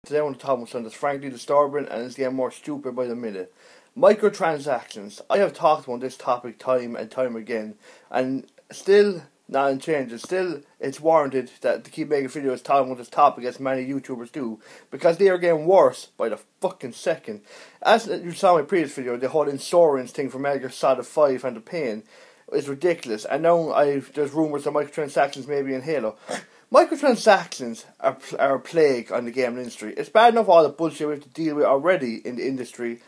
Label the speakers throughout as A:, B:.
A: Today I want to talk about something that's frankly disturbing and is getting more stupid by the minute. Microtransactions. I have talked about this topic time and time again, and still nothing changes. Still, it's warranted that to keep making videos talking about this topic as many YouTubers do, because they are getting worse by the fucking second. As you saw in my previous video, the whole insurance thing for Metal Gear Solid 5 and the pain is ridiculous, and now there's rumours of microtransactions maybe in Halo. Microtransactions are a plague on the gaming industry. It's bad enough all the bullshit we have to deal with already in the industry,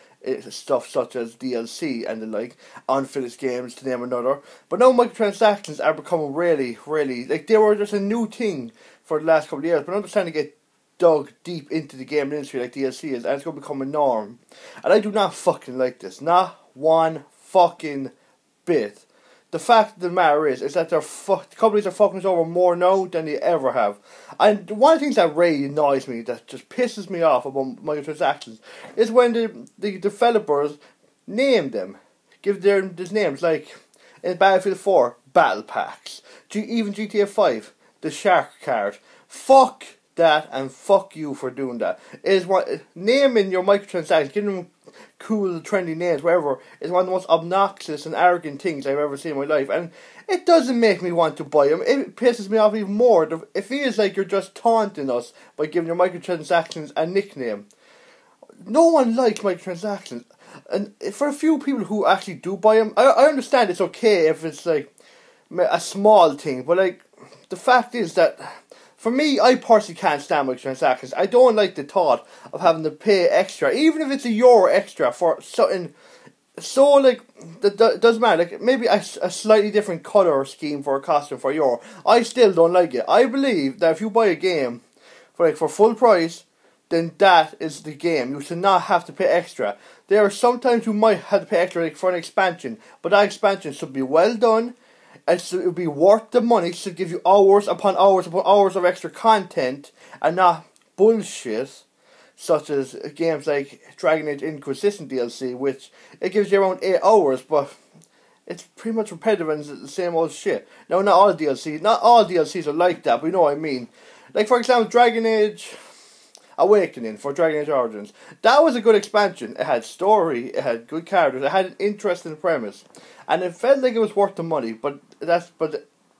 A: stuff such as DLC and the like, unfinished games to name another. But now microtransactions are becoming really, like they were just a new thing for the last couple of years, but now they're starting to get dug deep into the gaming industry like DLC is, and it's going to become a norm. And I do not fucking like this. Not one fucking bit. The fact of the matter is that companies are fucking us over more now than they ever have. And one of the things that really annoys me, that just pisses me off about microtransactions, is when the developers name them. Give them these names, like in Battlefield 4, Battle Packs. Even GTA 5, the Shark Card. Fuck that, and fuck you for doing that. Naming your microtransactions, giving them cool, trendy names, whatever, is one of the most obnoxious and arrogant things I've ever seen in my life, and it doesn't make me want to buy them. It pisses me off even more. It feels like you're just taunting us by giving your microtransactions a nickname. No one likes microtransactions, and for a few people who actually do buy them, I understand it's okay if it's like a small thing, but like the fact is that for me, I personally can't stand microtransactions. I don't like the thought of having to pay extra, even if it's €1 extra for something. So like, that doesn't matter. Like maybe a slightly different colour scheme for a costume for €1. I still don't like it. I believe that if you buy a game for full price, then that is the game. You should not have to pay extra. There are sometimes you might have to pay extra like for an expansion, but that expansion should be well done. And so it would be worth the money. It should give you hours upon hours upon hours of extra content, and not bullshit such as games like Dragon Age Inquisition DLC, which it gives you around 8 hours, but it's pretty much repetitive and the same old shit. Now, not all DLCs are like that, but you know what I mean. Like for example, Dragon Age Awakening for Dragon Age Origins. That was a good expansion. It had story, it had good characters, it had an interesting premise, and it felt like it was worth the money. But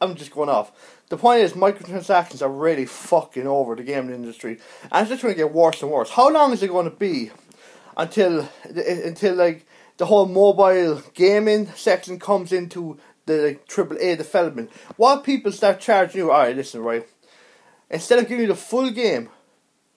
A: I'm just going off. The point is, microtransactions are really fucking over the gaming industry, and it's just going to get worse and worse. How long is it going to be until like the whole mobile gaming section comes into the AAA development? What people start charging you? Alright, listen, right. Instead of giving you the full game,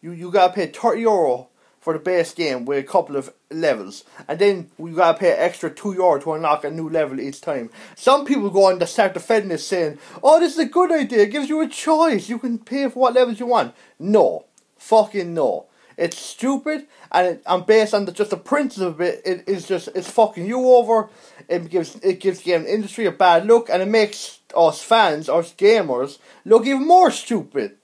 A: you gotta pay €30 for the base game with a couple of levels, and then you gotta pay extra €2 to unlock a new level each time. Some people go on to start defending this, saying, "Oh, this is a good idea. It gives you a choice. You can pay for what levels you want." No, fucking no. It's stupid, and based on just the principle of it, it's fucking you over. It gives the gaming industry a bad look, and it makes us fans, us gamers, look even more stupid.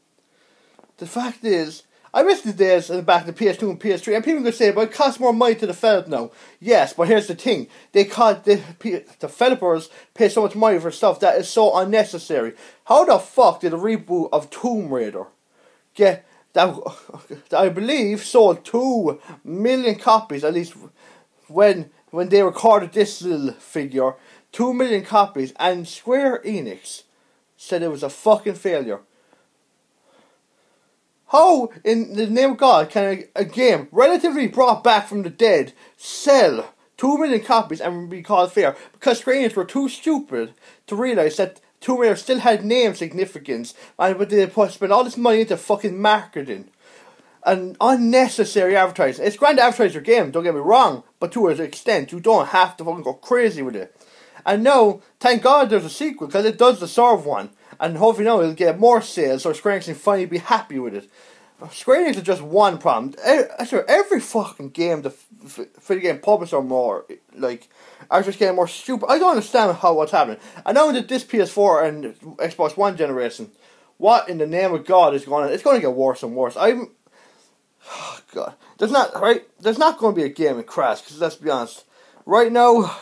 A: The fact is, I miss the days in the back of the PS2 and PS3, and people could say, but it costs more money to develop now. Yes, but here's the thing. The developers pay so much money for stuff that is so unnecessary. How the fuck did a reboot of Tomb Raider get that I believe sold 2 million copies, at least when they recorded this little figure, 2 million copies, and Square Enix said it was a fucking failure? How, in the name of God, can a game relatively brought back from the dead sell 2 million copies and be called fair? Because Square Enix were too stupid to realise that Tomb Raider still had name significance, but they spent all this money into fucking marketing and unnecessary advertising. It's grand to advertise your game, don't get me wrong, but to an extent, you don't have to fucking go crazy with it. And now, thank God there's a sequel, because it does deserve one. And hopefully now it'll get more sales, so Square Enix can finally be happy with it. Square Enix is just one problem. Every fucking game, the video game publisher more, like, are just getting more stupid. I don't understand what's happening. I know that this PS4 and Xbox One generation, what in the name of God is going on? It's going to get worse and worse. Oh God. There's not going to be a gaming crash, because let's be honest. Right now,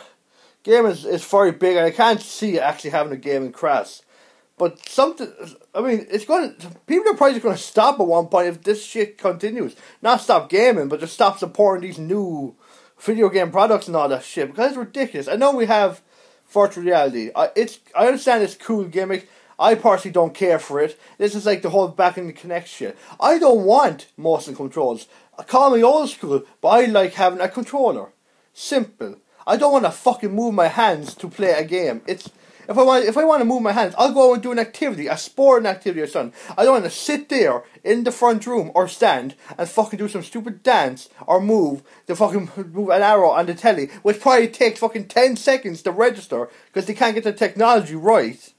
A: gaming is very big, and I can't see it actually having a gaming crash. But something, I mean, people are probably going to stop at one point if this shit continues. Not stop gaming, but just stop supporting these new video game products and all that shit, because it's ridiculous. I know we have virtual reality. I understand it's a cool gimmick. I personally don't care for it. This is like the whole back in the Kinect shit. I don't want motion controls. Call me old school, but I like having a controller. Simple. I don't want to fucking move my hands to play a game. If I want to move my hands, I'll go and do an activity, a sporting activity or something. I don't want to sit there in the front room or stand and fucking do some stupid dance or move an arrow on the telly, which probably takes fucking 10 seconds to register because they can't get the technology right.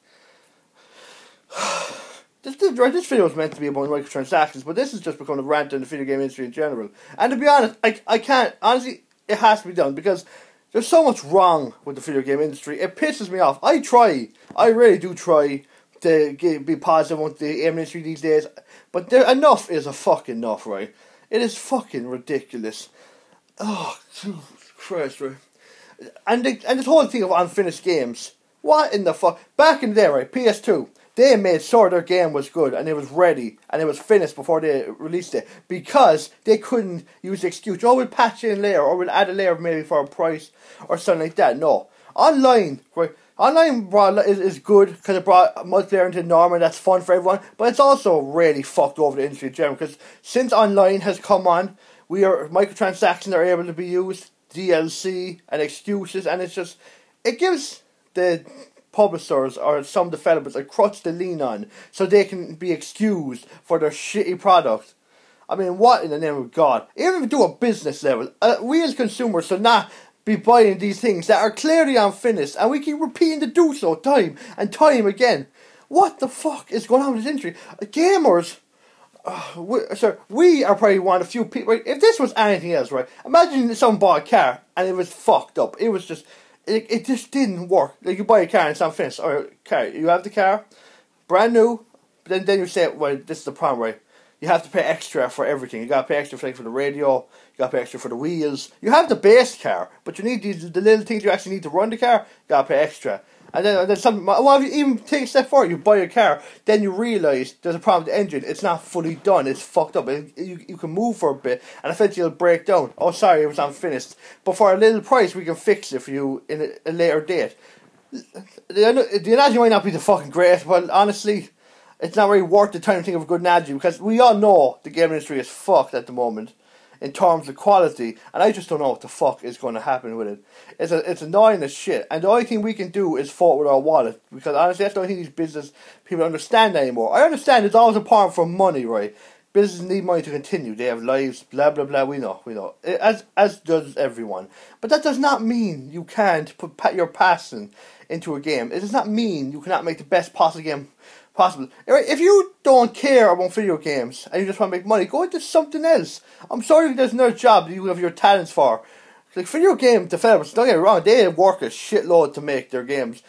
A: This video is meant to be about microtransactions, but this has just become a rant in the video game industry in general. And to be honest, I can't, honestly, it has to be done because there's so much wrong with the video game industry. It pisses me off. I really do try to be positive with the game industry these days, but enough is a fucking enough, right? It is fucking ridiculous. Oh, Jesus Christ, right? And this whole thing of unfinished games. What in the fuck? Back in the day, right, PS2, they made sure their game was good and it was ready and it was finished before they released it because they couldn't use the excuse, oh, we'll patch in a layer or we'll add a layer maybe for a price or something like that. No. Online, right? Online is good because it brought multiplayer into the norm and that's fun for everyone, but it's also really fucked over the industry in general because since online has come on, microtransactions are able to be used, DLC and excuses, and it gives the publishers or some developers a crutch to lean on so they can be excused for their shitty product. I mean, what in the name of God? Even if we do a business level, we as consumers should not be buying these things that are clearly unfinished and we keep repeating to do so time and time again. What the fuck is going on with this industry? Gamers, we are probably one of the few people, right? If this was anything else, right? Imagine if someone bought a car and it was fucked up. It just didn't work. Like you buy a car and it's unfinished. Or car, you have the car, brand new, but then you say, well, this is the problem, right? You have to pay extra for everything. You gotta pay extra for the radio, you gotta pay extra for the wheels. You have the base car, but you need the little things you actually need to run the car, you gotta pay extra. And then something, well, if you even take a step forward, you buy a car, then you realise there's a problem with the engine, it's not fully done, it's fucked up. You can move for a bit, and eventually it'll break down. Oh, sorry, it was unfinished. But for a little price, we can fix it for you in a later date. The analogy might not be the fucking greatest, but honestly, it's not really worth the time to think of a good analogy, because we all know the game industry is fucked at the moment in terms of quality, and I just don't know what the fuck is going to happen with it. It's annoying as shit, and the only thing we can do is vote with our wallet, because honestly that's the only thing these business people understand anymore. I understand it's always important for money, right? Businesses need money to continue, they have lives, blah blah blah, we know, as does everyone. But that does not mean you can't put your passion into a game. It does not mean you cannot make the best possible game possible. If you don't care about video games and you just want to make money, go into something else. I'm sorry there's another job that you have your talents for. Like video game developers, don't get me wrong, they work a shitload to make their games.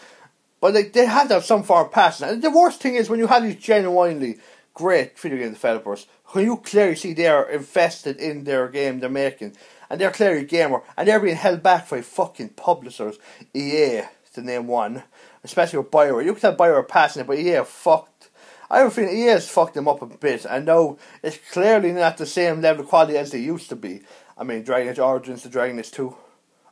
A: But like they have to have some form of passion. And the worst thing is when you have these genuinely great video game developers, when you clearly see they are invested in their game they're making, and they're clearly a gamer, and they're being held back by fucking publishers, EA to name one. Especially with BioWare. You can tell BioWare are passionate, but EA fucked. I have a feeling EA has fucked them up a bit. And now it's clearly not the same level of quality as they used to be. I mean, Dragon Age Origins to Dragon Age 2.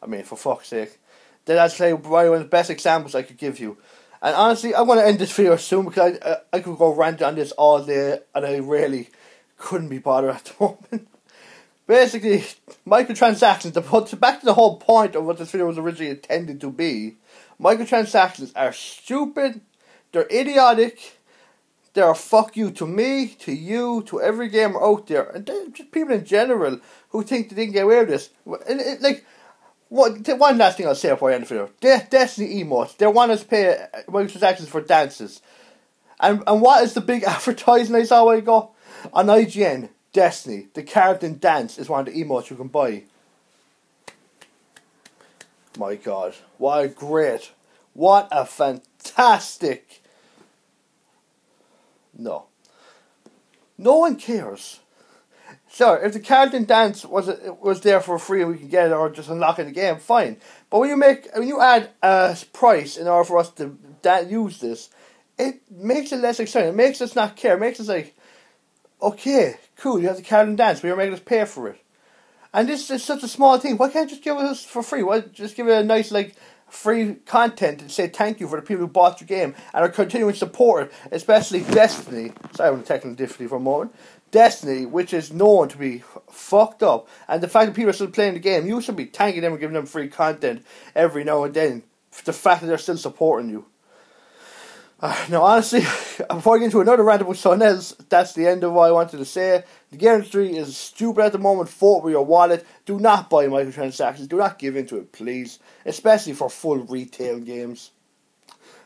A: I mean, for fuck's sake. That's like one of the best examples I could give you. And honestly, I want to end this video soon because I could go rant on this all day and I really couldn't be bothered at the moment. Basically, microtransactions, back to the whole point of what this video was originally intended to be. Microtransactions are stupid, they're idiotic, they're a fuck you to me, to you, to every gamer out there, and just people in general who think they didn't get away with this. One last thing I'll say before I end the video. Destiny emotes, they want us to pay microtransactions for dances. And what is the big advertising I saw a while ago? On IGN, Destiny, the Carlton dance is one of the emotes you can buy. My God, what a fantastic... No one cares. Sure, if the Carlton dance was there for free and we could get it or just unlock it in the game, fine. But when you add a price in order for us to use this, it makes it less exciting. It makes us not care. It makes us like, okay, cool, you have the card and dance, but you're making us pay for it. And this is such a small thing. Why can't you just give it us for free? Why just give it a nice, like, free content and say thank you for the people who bought your game and are continuing to support it, especially Destiny. Sorry, I'm technical difficulty for a moment. Destiny, which is known to be fucked up, and the fact that people are still playing the game, you should be thanking them and giving them free content every now and then. The fact that they're still supporting you. No, honestly, before I get into another rant about something else, that's the end of what I wanted to say. The game industry is stupid at the moment. Vote with your wallet. Do not buy microtransactions. Do not give into it, please. Especially for full retail games.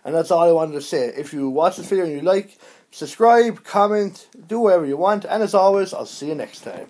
A: And that's all I wanted to say. If you watch this video and you like, subscribe, comment, do whatever you want. And as always, I'll see you next time.